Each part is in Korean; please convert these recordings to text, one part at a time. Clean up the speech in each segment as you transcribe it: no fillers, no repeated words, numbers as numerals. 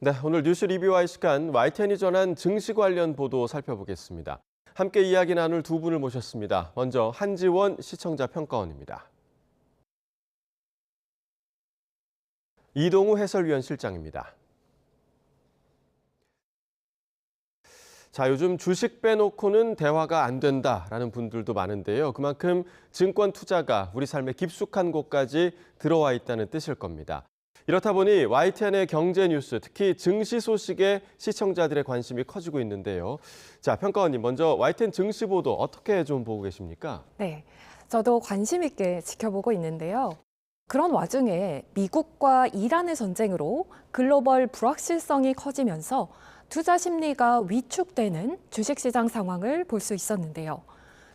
네, 오늘 뉴스 리뷰와의 시간 YTN이 전한 증시 관련 보도 살펴보겠습니다. 함께 이야기 나눌 두 분을 모셨습니다. 먼저 한지원 시청자 평가원입니다. 이동우 해설위원 실장입니다. 자, 요즘 주식 빼놓고는 대화가 안 된다라는 분들도 많은데요. 그만큼 증권 투자가 우리 삶의 깊숙한 곳까지 들어와 있다는 뜻일 겁니다. 이렇다 보니 YTN의 경제 뉴스, 특히 증시 소식에 시청자들의 관심이 커지고 있는데요. 자, 평가원님, 먼저 YTN 증시 보도 어떻게 좀 보고 계십니까? 네, 저도 관심 있게 지켜보고 있는데요. 그런 와중에 미국과 이란의 전쟁으로 글로벌 불확실성이 커지면서 투자 심리가 위축되는 주식시장 상황을 볼 수 있었는데요.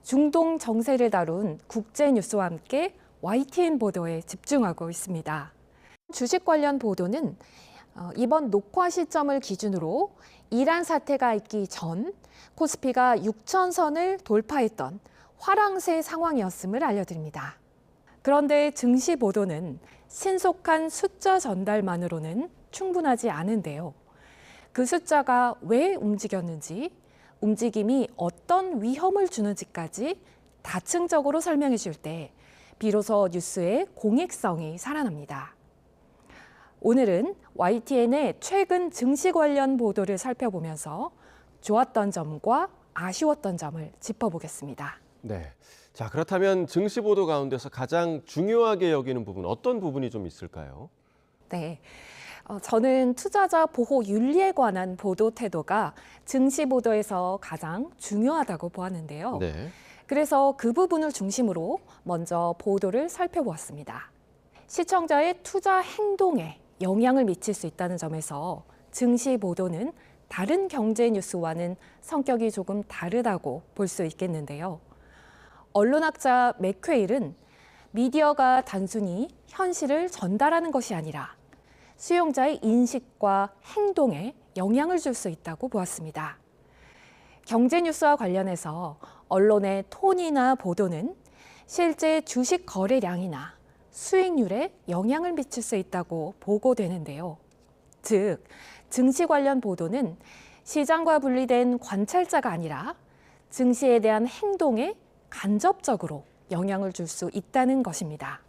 중동 정세를 다룬 국제 뉴스와 함께 YTN 보도에 집중하고 있습니다. 주식 관련 보도는 이번 녹화 시점을 기준으로 이란 사태가 있기 전 코스피가 6,000선을 돌파했던 화랑세 상황이었음을 알려드립니다. 그런데 증시 보도는 신속한 숫자 전달만으로는 충분하지 않은데요. 그 숫자가 왜 움직였는지, 움직임이 어떤 위험을 주는지까지 다층적으로 설명해 줄 때 비로소 뉴스의 공익성이 살아납니다. 오늘은 YTN의 최근 증시 관련 보도를 살펴보면서 좋았던 점과 아쉬웠던 점을 짚어보겠습니다. 네. 자, 그렇다면 증시 보도 가운데서 가장 중요하게 여기는 부분, 어떤 부분이 좀 있을까요? 네. 저는 투자자 보호 윤리에 관한 보도 태도가 증시 보도에서 가장 중요하다고 보았는데요. 네. 그래서 그 부분을 중심으로 먼저 보도를 살펴보았습니다. 시청자의 투자 행동에 영향을 미칠 수 있다는 점에서 증시 보도는 다른 경제 뉴스와는 성격이 조금 다르다고 볼 수 있겠는데요. 언론학자 맥퀘일은 미디어가 단순히 현실을 전달하는 것이 아니라 수용자의 인식과 행동에 영향을 줄 수 있다고 보았습니다. 경제 뉴스와 관련해서 언론의 톤이나 보도는 실제 주식 거래량이나 수익률에 영향을 미칠 수 있다고 보고되는데요. 즉, 증시 관련 보도는 시장과 분리된 관찰자가 아니라 증시에 대한 행동에 간접적으로 영향을 줄 수 있다는 것입니다.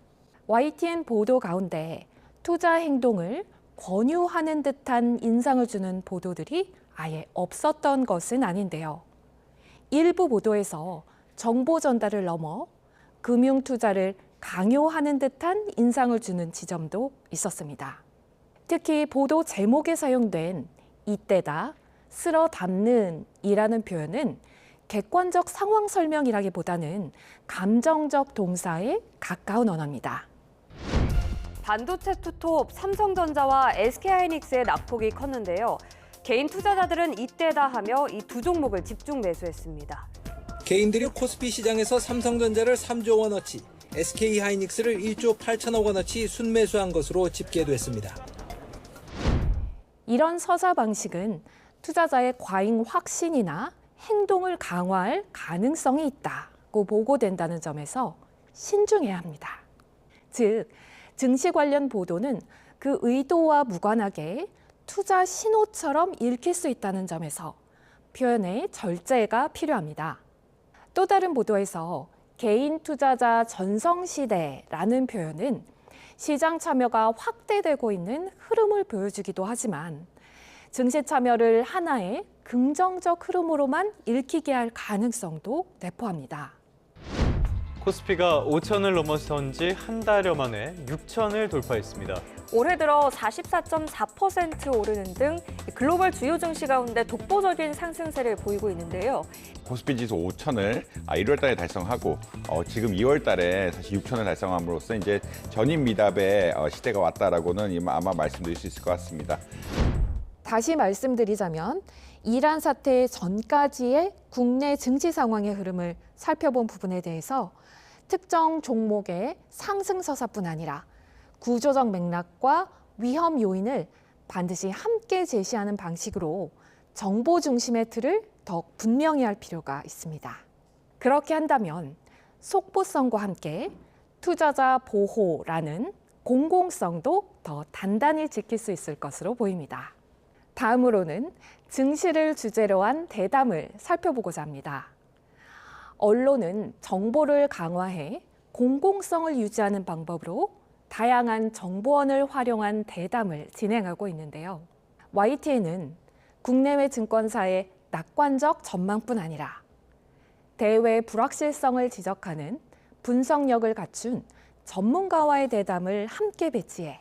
YTN 보도 가운데 투자 행동을 권유하는 듯한 인상을 주는 보도들이 아예 없었던 것은 아닌데요. 일부 보도에서 정보 전달을 넘어 금융 투자를 강요하는 듯한 인상을 주는 지점도 있었습니다. 특히 보도 제목에 사용된 이때다, 쓸어 담는 이라는 표현은 객관적 상황 설명이라기보다는 감정적 동사에 가까운 언어입니다. 반도체 투톱 삼성전자와 SK하이닉스의 낙폭이 컸는데요. 개인 투자자들은 이때다 하며 이 두 종목을 집중 매수했습니다. 개인들이 코스피 시장에서 삼성전자를 3조 원어치, SK하이닉스를 1조 8천억 원어치 순매수한 것으로 집계됐습니다. 이런 서사 방식은 투자자의 과잉 확신이나 행동을 강화할 가능성이 있다고 보고된다는 점에서 신중해야 합니다. 즉, 증시 관련 보도는 그 의도와 무관하게 투자 신호처럼 읽힐 수 있다는 점에서 표현의 절제가 필요합니다. 또 다른 보도에서 개인 투자자 전성시대라는 표현은 시장 참여가 확대되고 있는 흐름을 보여주기도 하지만 증시 참여를 하나의 긍정적 흐름으로만 읽히게 할 가능성도 내포합니다. 코스피가 5천을 넘어선 지 한 달여 만에 6천을 돌파했습니다. 올해 들어 44.4% 오르는 등 글로벌 주요 증시 가운데 독보적인 상승세를 보이고 있는데요. 코스피 지수 5천을 1월 달에 달성하고 지금 2월 달에 사실 6천을 달성함으로써 이제 전임 미답의 시대가 왔다라고는 아마 말씀드릴 수 있을 것 같습니다. 다시 말씀드리자면 이란 사태 전까지의 국내 증시 상황의 흐름을 살펴본 부분에 대해서 특정 종목의 상승 서사뿐 아니라 구조적 맥락과 위험 요인을 반드시 함께 제시하는 방식으로 정보 중심의 틀을 더 분명히 할 필요가 있습니다. 그렇게 한다면 속보성과 함께 투자자 보호라는 공공성도 더 단단히 지킬 수 있을 것으로 보입니다. 다음으로는 증시를 주제로 한 대담을 살펴보고자 합니다. 언론은 정보를 강화해 공공성을 유지하는 방법으로 다양한 정보원을 활용한 대담을 진행하고 있는데요. YTN은 국내외 증권사의 낙관적 전망뿐 아니라 대외 불확실성을 지적하는 분석력을 갖춘 전문가와의 대담을 함께 배치해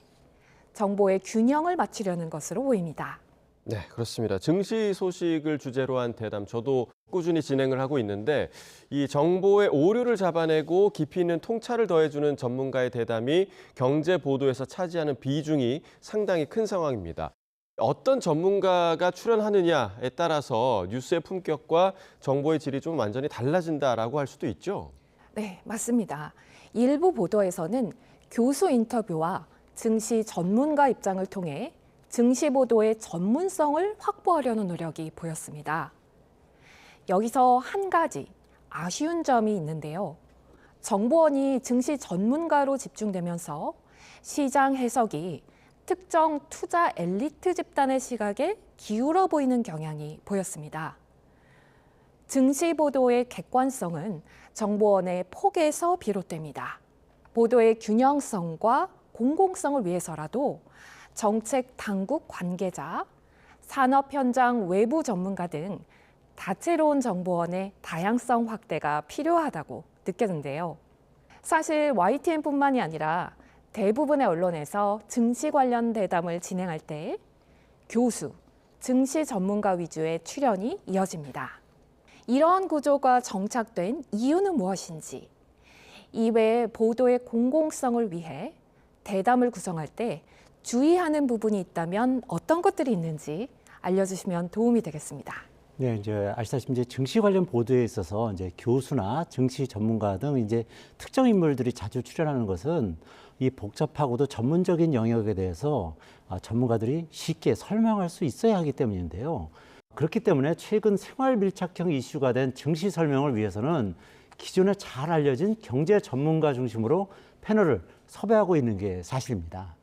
정보의 균형을 맞추려는 것으로 보입니다. 네, 그렇습니다. 증시 소식을 주제로 한 대담 저도 꾸준히 진행을 하고 있는데 이 정보의 오류를 잡아내고 깊이 있는 통찰을 더해주는 전문가의 대담이 경제 보도에서 차지하는 비중이 상당히 큰 상황입니다. 어떤 전문가가 출연하느냐에 따라서 뉴스의 품격과 정보의 질이 좀 완전히 달라진다라고 할 수도 있죠. 네, 맞습니다. 일부 보도에서는 교수 인터뷰와 증시 전문가 입장을 통해 증시 보도의 전문성을 확보하려는 노력이 보였습니다. 여기서 한 가지 아쉬운 점이 있는데요. 정보원이 증시 전문가로 집중되면서 시장 해석이 특정 투자 엘리트 집단의 시각에 기울어 보이는 경향이 보였습니다. 증시 보도의 객관성은 정보원의 폭에서 비롯됩니다. 보도의 균형성과 공공성을 위해서라도 정책 당국 관계자, 산업 현장 외부 전문가 등 다채로운 정보원의 다양성 확대가 필요하다고 느꼈는데요. 사실 YTN뿐만이 아니라 대부분의 언론에서 증시 관련 대담을 진행할 때 교수, 증시 전문가 위주의 출연이 이어집니다. 이러한 구조가 정착된 이유는 무엇인지, 이외에 보도의 공공성을 위해 대담을 구성할 때 주의하는 부분이 있다면 어떤 것들이 있는지 알려주시면 도움이 되겠습니다. 네, 이제 아시다시피 이제 증시 관련 보도에 있어서 이제 교수나 증시 전문가 등 이제 특정 인물들이 자주 출연하는 것은 이 복잡하고도 전문적인 영역에 대해서 전문가들이 쉽게 설명할 수 있어야 하기 때문인데요. 그렇기 때문에 최근 생활 밀착형 이슈가 된 증시 설명을 위해서는 기존에 잘 알려진 경제 전문가 중심으로 패널을 섭외하고 있는 게 사실입니다.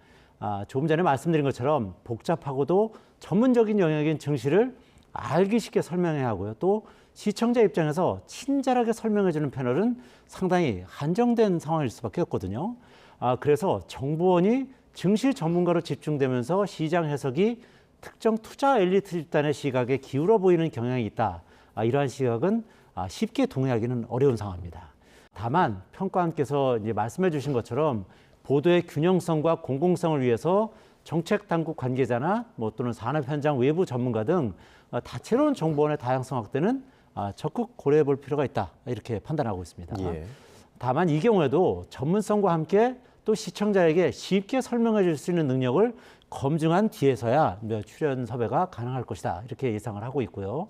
조금 전에 말씀드린 것처럼 복잡하고도 전문적인 영역인 증시를 알기 쉽게 설명해야 하고요. 또 시청자 입장에서 친절하게 설명해주는 패널은 상당히 한정된 상황일 수밖에 없거든요. 그래서 정보원이 증시 전문가로 집중되면서 시장 해석이 특정 투자 엘리트 집단의 시각에 기울어 보이는 경향이 있다. 이러한 시각은 쉽게 동의하기는 어려운 상황입니다. 다만 평가원께서 이제 말씀해 주신 것처럼 보도의 균형성과 공공성을 위해서 정책 당국 관계자나 또는 산업 현장 외부 전문가 등 다채로운 정보원의 다양성 확대는 적극 고려해 볼 필요가 있다. 이렇게 판단하고 있습니다. 예. 다만 이 경우에도 전문성과 함께 또 시청자에게 쉽게 설명해 줄 수 있는 능력을 검증한 뒤에서야 출연 섭외가 가능할 것이다. 이렇게 예상을 하고 있고요.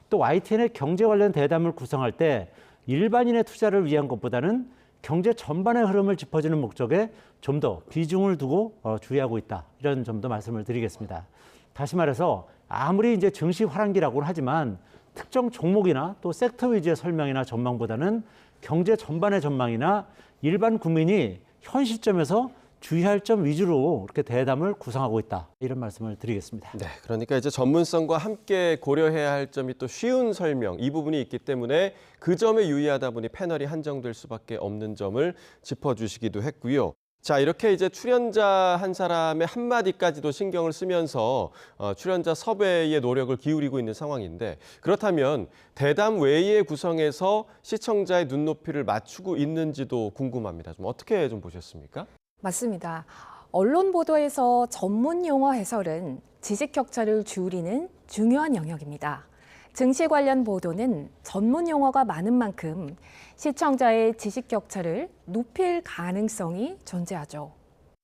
또 YTN의 경제 관련 대담을 구성할 때 일반인의 투자를 위한 것보다는 경제 전반의 흐름을 짚어주는 목적에 좀 더 비중을 두고 주의하고 있다. 이런 점도 말씀을 드리겠습니다. 다시 말해서 아무리 이제 증시 화랑기라고는 하지만 특정 종목이나 또 섹터 위주의 설명이나 전망보다는 경제 전반의 전망이나 일반 국민이 현 시점에서 주의할 점 위주로 이렇게 대담을 구성하고 있다. 이런 말씀을 드리겠습니다. 네, 그러니까 이제 전문성과 함께 고려해야 할 점이 또 쉬운 설명 이 부분이 있기 때문에 그 점에 유의하다 보니 패널이 한정될 수밖에 없는 점을 짚어주시기도 했고요. 자, 이렇게 이제 출연자 한 사람의 한마디까지도 신경을 쓰면서 출연자 섭외에 노력을 기울이고 있는 상황인데 그렇다면 대담 외의 구성에서 시청자의 눈높이를 맞추고 있는지도 궁금합니다. 좀 어떻게 좀 보셨습니까? 맞습니다. 언론 보도에서 전문 용어 해설은 지식 격차를 줄이는 중요한 영역입니다. 증시 관련 보도는 전문 용어가 많은 만큼 시청자의 지식 격차를 높일 가능성이 존재하죠.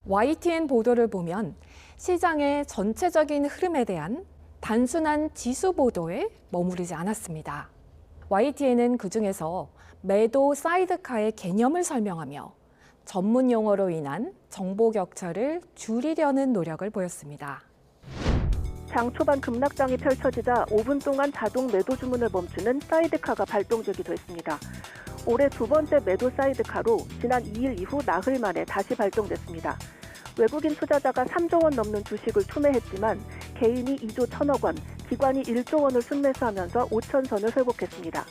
YTN 보도를 보면 시장의 전체적인 흐름에 대한 단순한 지수 보도에 머무르지 않았습니다. YTN은 그중에서 매도 사이드카의 개념을 설명하며 전문 용어로 인한 정보 격차를 줄이려는 노력을 보였습니다. 장 초반 급락장이 펼쳐지자 5분 동안 자동 매도 주문을 멈추는 사이드카가 발동되기도 했습니다. 올해 두 번째 매도 사이드카로 지난 2일 이후 나흘 만에 다시 발동됐습니다. 외국인 투자자가 3조 원 넘는 주식을 투매했지만 개인이 2조 1천억 원, 기관이 1조 원을 순매수하면서 5천 선을 회복했습니다.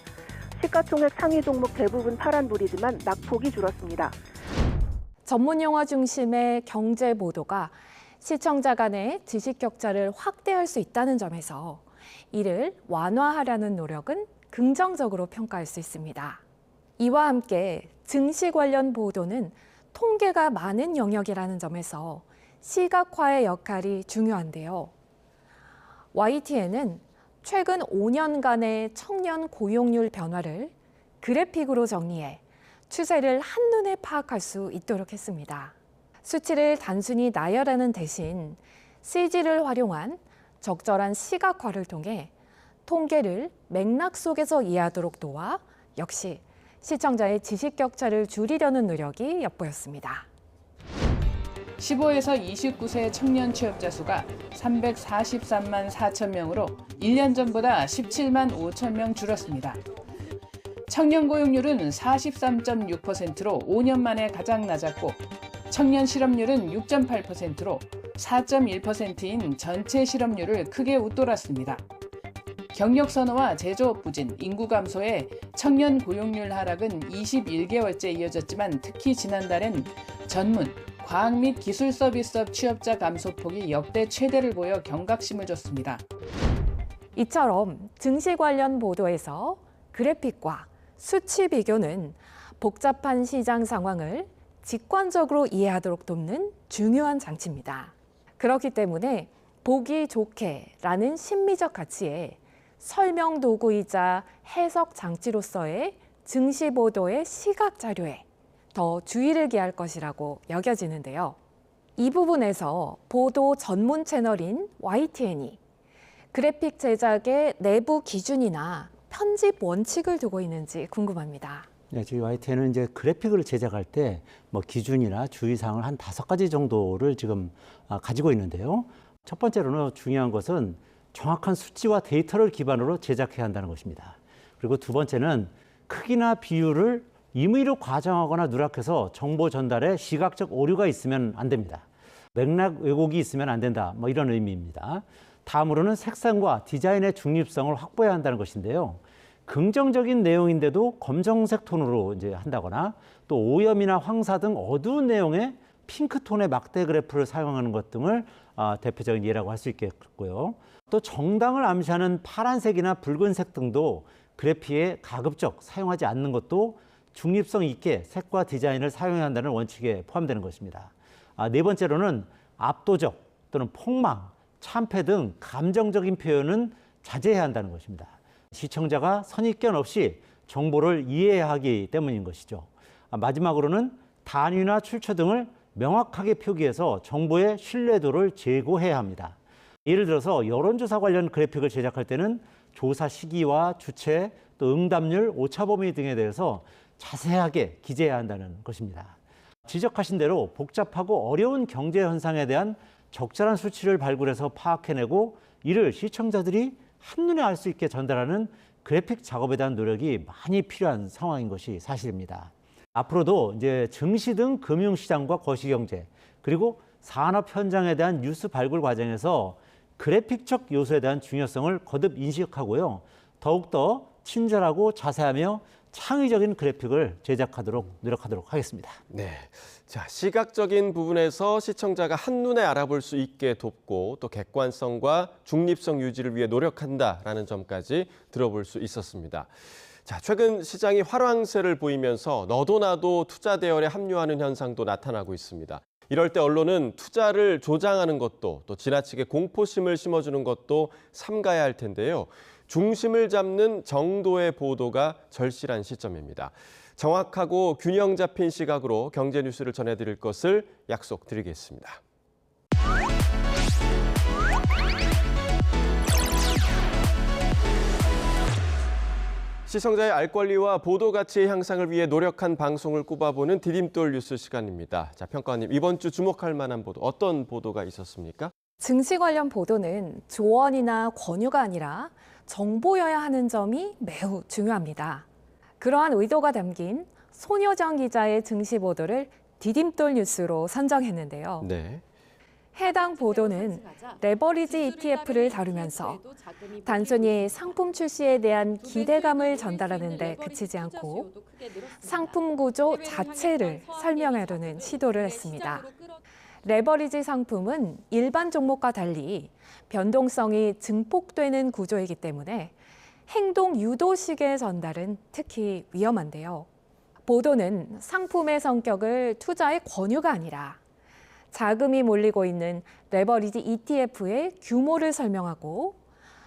시가총액 상위 종목 대부분 파란불이지만 낙폭이 줄었습니다. 전문 용어 중심의 경제 보도가 시청자 간의 지식 격차를 확대할 수 있다는 점에서 이를 완화하려는 노력은 긍정적으로 평가할 수 있습니다. 이와 함께 증시 관련 보도는 통계가 많은 영역이라는 점에서 시각화의 역할이 중요한데요. YTN은 최근 5년간의 청년 고용률 변화를 그래픽으로 정리해 추세를 한눈에 파악할 수 있도록 했습니다. 수치를 단순히 나열하는 대신 CG를 활용한 적절한 시각화를 통해 통계를 맥락 속에서 이해하도록 도와 역시 시청자의 지식 격차를 줄이려는 노력이 엿보였습니다. 15에서 29세 청년 취업자 수가 343만 4천 명으로 1년 전보다 17만 5천 명 줄었습니다. 청년 고용률은 43.6%로 5년 만에 가장 낮았고 청년 실업률은 6.8%로 4.1%인 전체 실업률을 크게 웃돌았습니다. 경력 선호와 제조업 부진, 인구 감소에 청년 고용률 하락은 21개월째 이어졌지만 특히 지난달엔 전문, 과학 및 기술 서비스업 취업자 감소폭이 역대 최대를 보여 경각심을 줬습니다. 이처럼 증시 관련 보도에서 그래픽과 수치 비교는 복잡한 시장 상황을 직관적으로 이해하도록 돕는 중요한 장치입니다. 그렇기 때문에 보기 좋게라는 심미적 가치에 설명 도구이자 해석 장치로서의 증시 보도의 시각 자료에 더 주의를 기할 것이라고 여겨지는데요. 이 부분에서 보도 전문 채널인 YTN이 그래픽 제작의 내부 기준이나 편집 원칙을 두고 있는지 궁금합니다. 네, 저희 YTN은 이제 그래픽을 제작할 때 뭐 기준이나 주의사항을 한 5가지 정도를 지금 가지고 있는데요. 첫 번째로는 중요한 것은 정확한 수치와 데이터를 기반으로 제작해야 한다는 것입니다. 그리고 두 번째는 크기나 비율을 임의로 과장하거나 누락해서 정보 전달에 시각적 오류가 있으면 안 됩니다. 맥락 왜곡이 있으면 안 된다. 뭐 이런 의미입니다. 다음으로는 색상과 디자인의 중립성을 확보해야 한다는 것인데요. 긍정적인 내용인데도 검정색 톤으로 이제 한다거나 또 오염이나 황사 등 어두운 내용의 핑크톤의 막대 그래프를 사용하는 것 등을 대표적인 예라고 할 수 있겠고요. 또 정당을 암시하는 파란색이나 붉은색 등도 그래픽에 가급적 사용하지 않는 것도 중립성 있게 색과 디자인을 사용해야 한다는 원칙에 포함되는 것입니다. 네 번째로는 압도적 또는 폭망, 참패 등 감정적인 표현은 자제해야 한다는 것입니다. 시청자가 선입견 없이 정보를 이해하기 때문인 것이죠. 마지막으로는 단위나 출처 등을 명확하게 표기해서 정보의 신뢰도를 제고해야 합니다. 예를 들어서 여론조사 관련 그래픽을 제작할 때는 조사 시기와 주체, 또 응답률, 오차 범위 등에 대해서 자세하게 기재해야 한다는 것입니다. 지적하신 대로 복잡하고 어려운 경제 현상에 대한 적절한 수치를 발굴해서 파악해내고 이를 시청자들이 한눈에 알 수 있게 전달하는 그래픽 작업에 대한 노력이 많이 필요한 상황인 것이 사실입니다. 앞으로도 이제 증시 등 금융시장과 거시경제 그리고 산업 현장에 대한 뉴스 발굴 과정에서 그래픽적 요소에 대한 중요성을 거듭 인식하고요. 더욱더 친절하고 자세하며 창의적인 그래픽을 제작하도록 노력하도록 하겠습니다. 네. 자, 시각적인 부분에서 시청자가 한눈에 알아볼 수 있게 돕고 또 객관성과 중립성 유지를 위해 노력한다라는 점까지 들어볼 수 있었습니다. 자, 최근 시장이 활황세를 보이면서 너도 나도 투자 대열에 합류하는 현상도 나타나고 있습니다. 이럴 때 언론은 투자를 조장하는 것도 또 지나치게 공포심을 심어주는 것도 삼가야 할 텐데요. 중심을 잡는 정도의 보도가 절실한 시점입니다. 정확하고 균형 잡힌 시각으로 경제 뉴스를 전해드릴 것을 약속드리겠습니다. 시청자의 알 권리와 보도 가치의 향상을 위해 노력한 방송을 꼽아보는 디딤돌 뉴스 시간입니다. 자, 평가원님, 이번 주 주목할 만한 보도, 어떤 보도가 있었습니까? 증시 관련 보도는 조언이나 권유가 아니라 정보여야 하는 점이 매우 중요합니다. 그러한 의도가 담긴 손효정 기자의 증시 보도를 디딤돌 뉴스로 선정했는데요. 네. 해당 보도는 레버리지 ETF를 다루면서 단순히 상품 출시에 대한 기대감을 전달하는 데 그치지 않고 상품 구조 자체를 설명하려는 시도를 했습니다. 레버리지 상품은 일반 종목과 달리 변동성이 증폭되는 구조이기 때문에 행동 유도식의 전달은 특히 위험한데요. 보도는 상품의 성격을 투자의 권유가 아니라 자금이 몰리고 있는 레버리지 ETF의 규모를 설명하고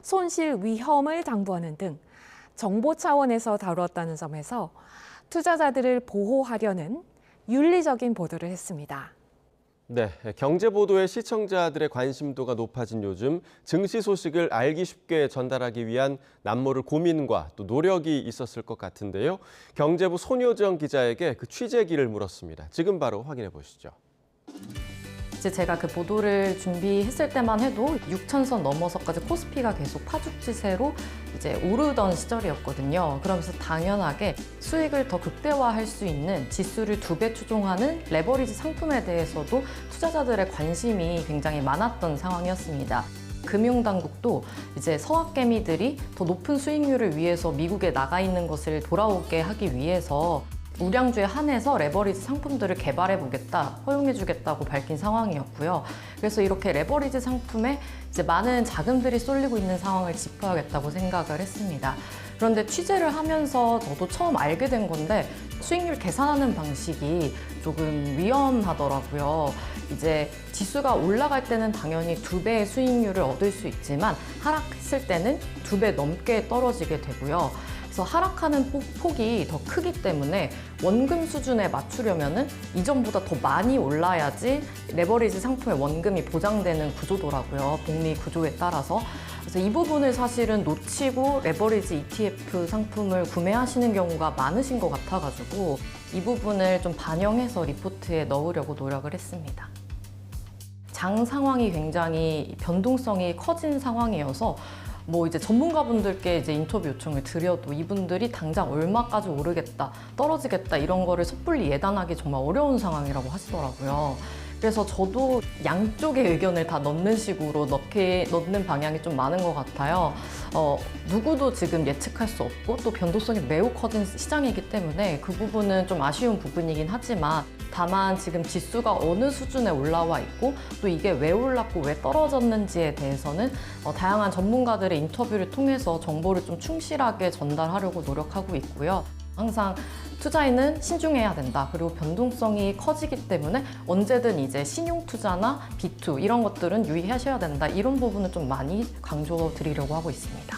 손실 위험을 당부하는 등 정보 차원에서 다루었다는 점에서 투자자들을 보호하려는 윤리적인 보도를 했습니다. 네, 경제 보도에 시청자들의 관심도가 높아진 요즘 증시 소식을 알기 쉽게 전달하기 위한 남모를 고민과 또 노력이 있었을 것 같은데요. 경제부 손효정 기자에게 그 취재기를 물었습니다. 지금 바로 확인해 보시죠. 이제 제가 그 보도를 준비했을 때만 해도 6,000선 넘어서까지 코스피가 계속 파죽지세로 이제 오르던 시절이었거든요. 그러면서 당연하게 수익을 더 극대화할 수 있는 지수를 2배 추종하는 레버리지 상품에 대해서도 투자자들의 관심이 굉장히 많았던 상황이었습니다. 금융당국도 이제 서학개미들이 더 높은 수익률을 위해서 미국에 나가 있는 것을 돌아오게 하기 위해서 우량주에 한해서 레버리지 상품들을 개발해보겠다, 허용해주겠다고 밝힌 상황이었고요. 그래서 이렇게 레버리지 상품에 이제 많은 자금들이 쏠리고 있는 상황을 짚어야겠다고 생각을 했습니다. 그런데 취재를 하면서 저도 처음 알게 된 건데 수익률 계산하는 방식이 조금 위험하더라고요. 이제 지수가 올라갈 때는 당연히 2배의 수익률을 얻을 수 있지만 하락했을 때는 2배 넘게 떨어지게 되고요. 그래서 하락하는 폭이 더 크기 때문에 원금 수준에 맞추려면은 이전보다 더 많이 올라야지 레버리지 상품의 원금이 보장되는 구조더라고요. 복리 구조에 따라서. 그래서 이 부분을 사실은 놓치고 레버리지 ETF 상품을 구매하시는 경우가 많으신 것 같아가지고 이 부분을 좀 반영해서 리포트에 넣으려고 노력을 했습니다. 장 상황이 굉장히 변동성이 커진 상황이어서 뭐 이제 전문가분들께 이제 인터뷰 요청을 드려도 이분들이 당장 얼마까지 오르겠다, 떨어지겠다 이런 거를 섣불리 예단하기 정말 어려운 상황이라고 하시더라고요. 그래서 저도 양쪽의 의견을 다 넣는 식으로 넣는 방향이 좀 많은 것 같아요. 누구도 지금 예측할 수 없고 또 변동성이 매우 커진 시장이기 때문에 그 부분은 좀 아쉬운 부분이긴 하지만 다만 지금 지수가 어느 수준에 올라와 있고 또 이게 왜 올랐고 왜 떨어졌는지에 대해서는 다양한 전문가들의 인터뷰를 통해서 정보를 좀 충실하게 전달하려고 노력하고 있고요. 항상 투자에는 신중해야 된다. 그리고 변동성이 커지기 때문에 언제든 이제 신용 투자나 B2 이런 것들은 유의하셔야 된다. 이런 부분을 좀 많이 강조드리려고 하고 있습니다.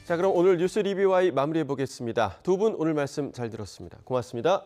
자, 그럼 오늘 뉴스 리뷰와이 마무리해 보겠습니다. 두 분 오늘 말씀 잘 들었습니다. 고맙습니다.